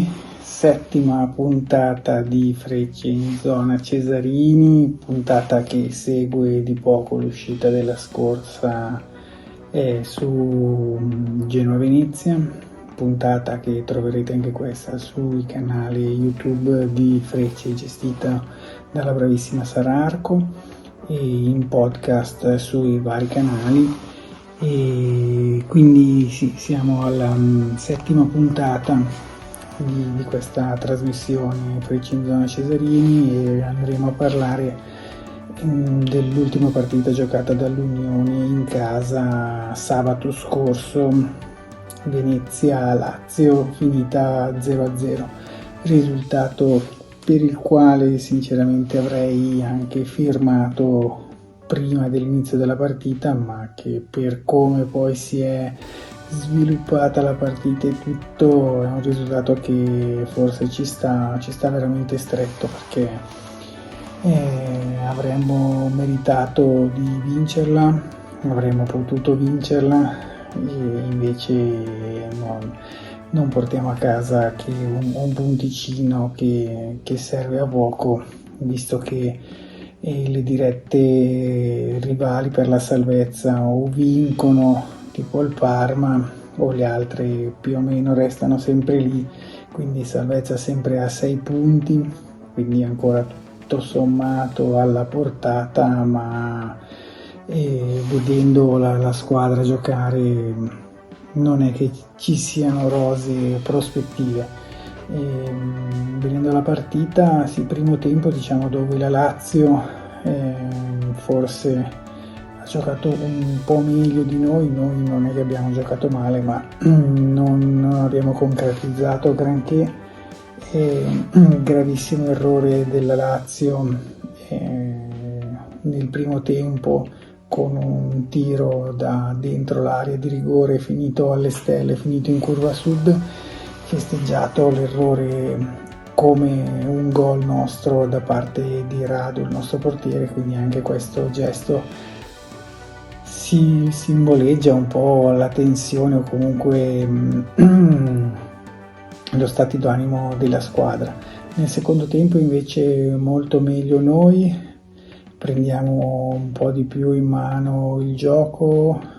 tutti, settima puntata di Frecce in zona Cesarini, puntata che segue di poco l'uscita della scorsa su Genoa-Venezia, puntata che troverete anche questa sui canali YouTube di Frecce, gestita dalla bravissima Sara Arco, e in podcast sui vari canali. E quindi sì, siamo alla settima puntata di questa trasmissione Frecce in zona Cesarini e andremo a parlare dell'ultima partita giocata dall'Unione in casa sabato scorso, Venezia-Lazio, finita 0-0, risultato per il quale sinceramente avrei anche firmato prima dell'inizio della partita, ma che per come poi si è sviluppata la partita e tutto è un risultato che forse ci sta veramente stretto, perché avremmo meritato di vincerla, avremmo potuto vincerla e invece non portiamo a casa che un punticino che serve a poco, visto che le dirette rivali per la salvezza o vincono tipo il Parma o le altre più o meno restano sempre lì, quindi salvezza sempre a 6 punti, quindi ancora tutto sommato alla portata, ma vedendo la squadra giocare non è che ci siano rosee prospettive. Vedendo la partita, sì, primo tempo diciamo dove la Lazio forse ha giocato un po' meglio di noi non è che abbiamo giocato male, ma non abbiamo concretizzato granché. Gravissimo errore della Lazio nel primo tempo, con un tiro da dentro l'area di rigore finito alle stelle, finito in curva sud, festeggiato l'errore come un gol nostro da parte di Radu, il nostro portiere, quindi anche questo gesto si simboleggia un po' la tensione o comunque lo stato d'animo della squadra. Nel secondo tempo invece molto meglio noi, prendiamo un po' di più in mano il gioco,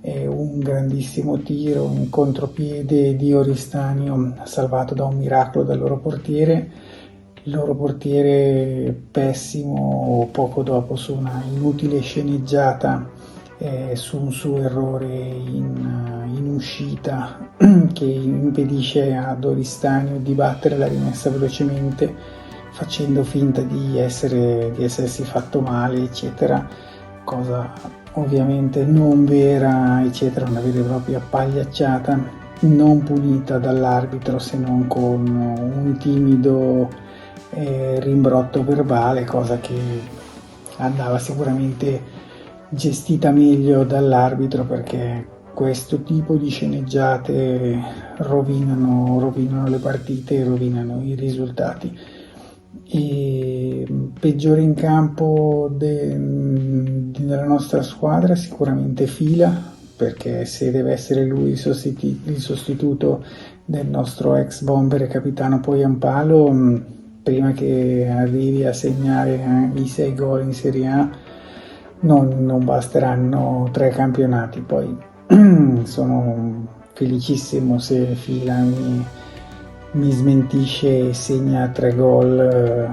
un grandissimo tiro in contropiede di Oristanio salvato da un miracolo dal loro portiere. Il loro portiere pessimo poco dopo su una inutile sceneggiata, su un suo errore in uscita che impedisce ad Oristanio di battere la rimessa velocemente, facendo finta di essersi fatto male, eccetera, cosa ovviamente non vera, eccetera, una vera e propria pagliacciata, non punita dall'arbitro se non con un timido rimbrotto verbale, cosa che andava sicuramente gestita meglio dall'arbitro, perché questo tipo di sceneggiate rovinano le partite, rovinano i risultati. E peggiore in campo della nostra squadra sicuramente Fila, perché se deve essere lui il sostituto del nostro ex bomber e capitano Poyampalo, prima che arrivi a segnare i 6 gol in Serie A non basteranno 3 campionati. Poi sono felicissimo se Fila mi smentisce e segna 3 gol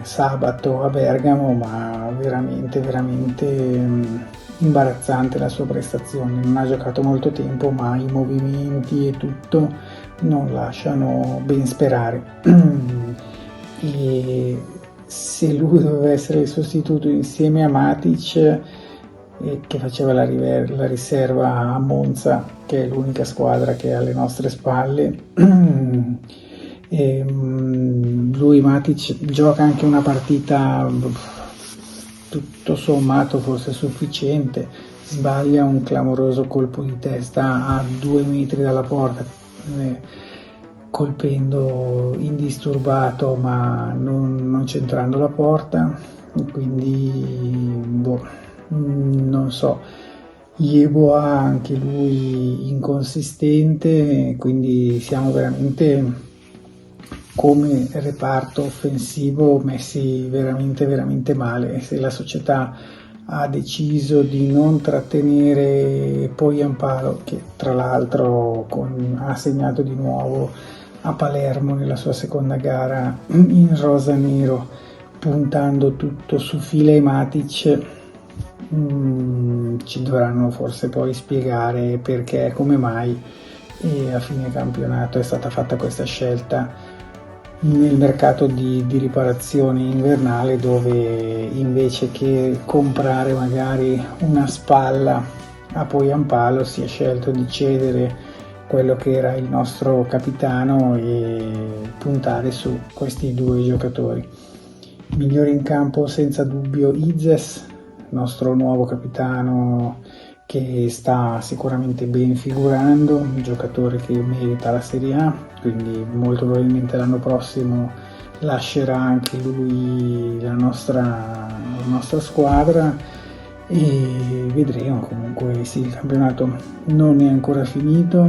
sabato a Bergamo, ma veramente imbarazzante la sua prestazione. Non ha giocato molto tempo, ma i movimenti e tutto non lasciano ben sperare. E se lui doveva essere il sostituto insieme a Matic, che faceva la riserva a Monza, che è l'unica squadra che è alle nostre spalle, lui, Matic, gioca anche una partita tutto sommato forse sufficiente, sbaglia un clamoroso colpo di testa a 2 metri dalla porta, colpendo indisturbato ma non centrando la porta, quindi non so. Yeboah anche lui inconsistente, quindi siamo veramente come reparto offensivo messi veramente veramente male. Se la società ha deciso di non trattenere Poyampalo, che tra l'altro ha segnato di nuovo a Palermo nella sua seconda gara in rosa-nero, puntando tutto su Fila e Matic, ci dovranno forse poi spiegare perché e come mai a fine campionato è stata fatta questa scelta nel mercato di riparazione invernale, dove invece che comprare magari una spalla a Poyampalo si è scelto di cedere quello che era il nostro capitano e puntare su questi due giocatori. Migliore in campo senza dubbio Izes, nostro nuovo capitano, che sta sicuramente ben figurando, un giocatore che merita la Serie A, quindi molto probabilmente l'anno prossimo lascerà anche lui la nostra squadra e vedremo. Comunque sì, il campionato non è ancora finito,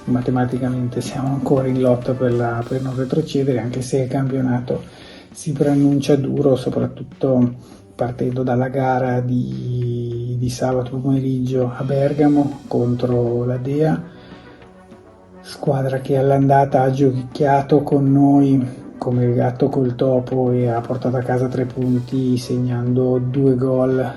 matematicamente siamo ancora in lotta per non retrocedere, anche se il campionato si preannuncia duro, soprattutto partendo dalla gara di sabato pomeriggio a Bergamo contro la Dea, squadra che all'andata ha giochicchiato con noi come il gatto col topo e ha portato a casa 3 punti segnando 2 gol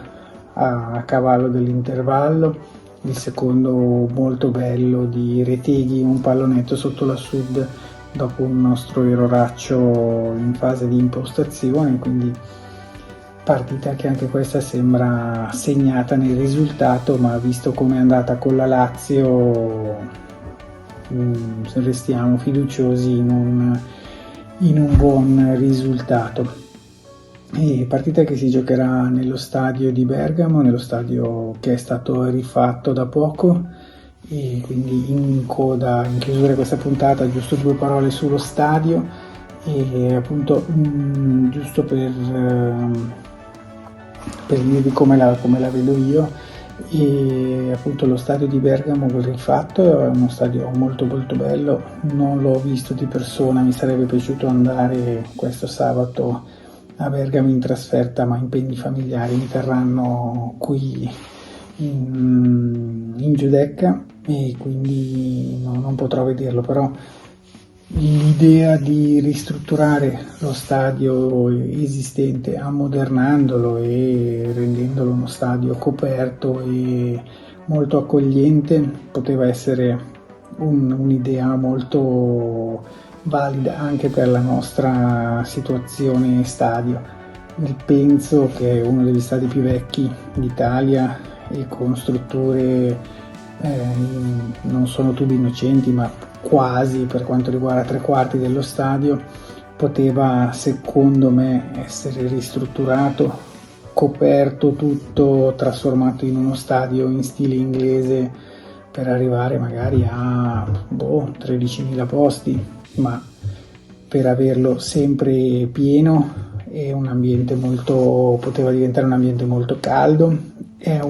a cavallo dell'intervallo. Il secondo molto bello di Reteghi, un pallonetto sotto la sud dopo un nostro erroraccio in fase di impostazione, quindi partita che anche questa sembra segnata nel risultato, ma visto come è andata con la Lazio restiamo fiduciosi in un buon risultato. E partita che si giocherà nello stadio di Bergamo, nello stadio che è stato rifatto da poco, e quindi in chiusura di questa puntata giusto 2 parole sullo stadio e appunto giusto per dirvi come la vedo io. E appunto lo stadio di Bergamo rifatto è uno stadio molto molto bello, non l'ho visto di persona, mi sarebbe piaciuto andare questo sabato a Bergamo in trasferta, ma impegni familiari mi terranno qui in Giudecca e quindi non potrò vederlo, però l'idea di ristrutturare lo stadio esistente, ammodernandolo e rendendolo uno stadio coperto e molto accogliente, poteva essere un'idea molto valida anche per la nostra situazione stadio. Penso che è uno degli stadi più vecchi d'Italia e con strutture non sono tubi innocenti, ma quasi, per quanto riguarda 3/4 dello stadio, poteva secondo me essere ristrutturato, coperto tutto, trasformato in uno stadio in stile inglese per arrivare magari a 13.000 posti, ma per averlo sempre pieno e poteva diventare un ambiente molto caldo. È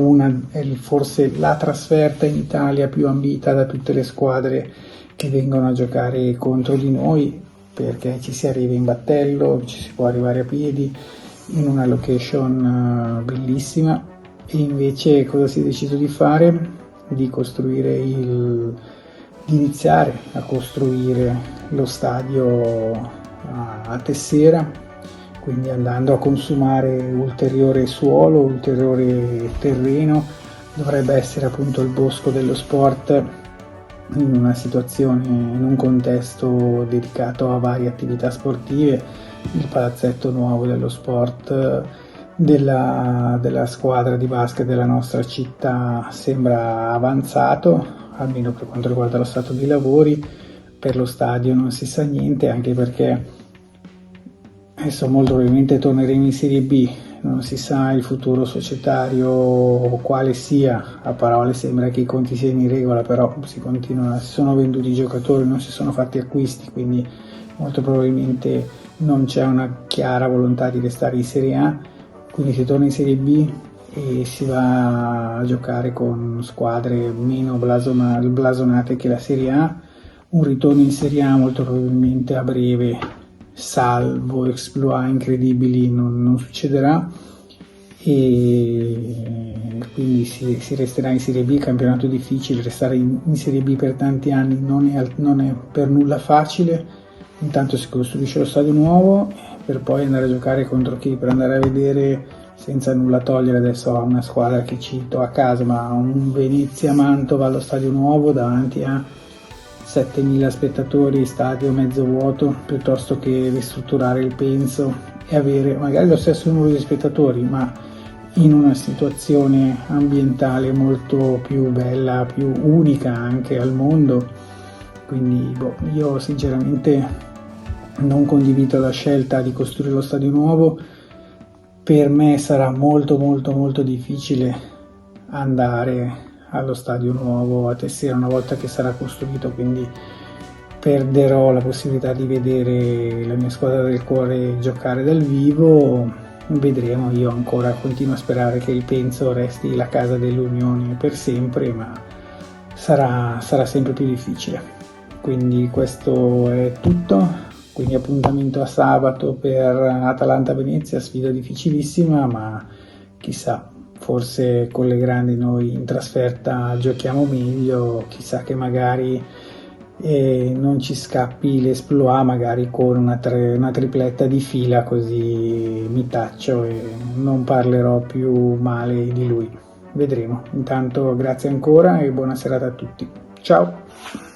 forse la trasferta in Italia più ambita da tutte le squadre che vengono a giocare contro di noi, perché ci si arriva in battello, ci si può arrivare a piedi in una location bellissima. E invece cosa si è deciso di fare? Di iniziare a costruire lo stadio a Tessera, quindi andando a consumare ulteriore suolo, ulteriore terreno. Dovrebbe essere appunto il Bosco dello Sport, in una situazione, in un contesto dedicato a varie attività sportive, il palazzetto nuovo dello sport della squadra di basket della nostra città sembra avanzato, almeno per quanto riguarda lo stato dei lavori. Per lo stadio non si sa niente, anche perché adesso molto probabilmente torneremo in Serie B, non si sa il futuro societario quale sia. A parole sembra che i conti siano in regola, però si sono venduti i giocatori, non si sono fatti acquisti, quindi molto probabilmente non c'è una chiara volontà di restare in Serie A, quindi si torna in Serie B e si va a giocare con squadre meno blasonate che la Serie A, un ritorno in Serie A molto probabilmente a breve, salvo exploit incredibili, non succederà, e quindi si resterà in Serie B. Campionato difficile, restare in Serie B per tanti anni non è per nulla facile. Intanto si costruisce lo stadio nuovo per poi andare a giocare contro chi? Per andare a vedere, senza nulla togliere adesso a una squadra che cito a caso, ma un Venezia-Mantova allo stadio nuovo davanti a 7.000 spettatori, stadio mezzo vuoto, piuttosto che ristrutturare il Penso e avere magari lo stesso numero di spettatori, ma in una situazione ambientale molto più bella, più unica anche al mondo. Quindi io sinceramente non condivido la scelta di costruire lo stadio nuovo. Per me sarà molto molto molto difficile andare allo stadio nuovo a Tessera una volta che sarà costruito, quindi perderò la possibilità di vedere la mia squadra del cuore giocare dal vivo. Vedremo, io ancora continuo a sperare che il Penso resti la casa dell'Unione per sempre, ma sarà sempre più difficile. Quindi questo è tutto. Quindi appuntamento a sabato per Atalanta-Venezia, sfida difficilissima, ma chissà, forse con le grandi noi in trasferta giochiamo meglio, chissà che magari non ci scappi l'esploit magari con una tripletta di fila, così mi taccio e non parlerò più male di lui. Vedremo. Intanto grazie ancora e buona serata a tutti. Ciao!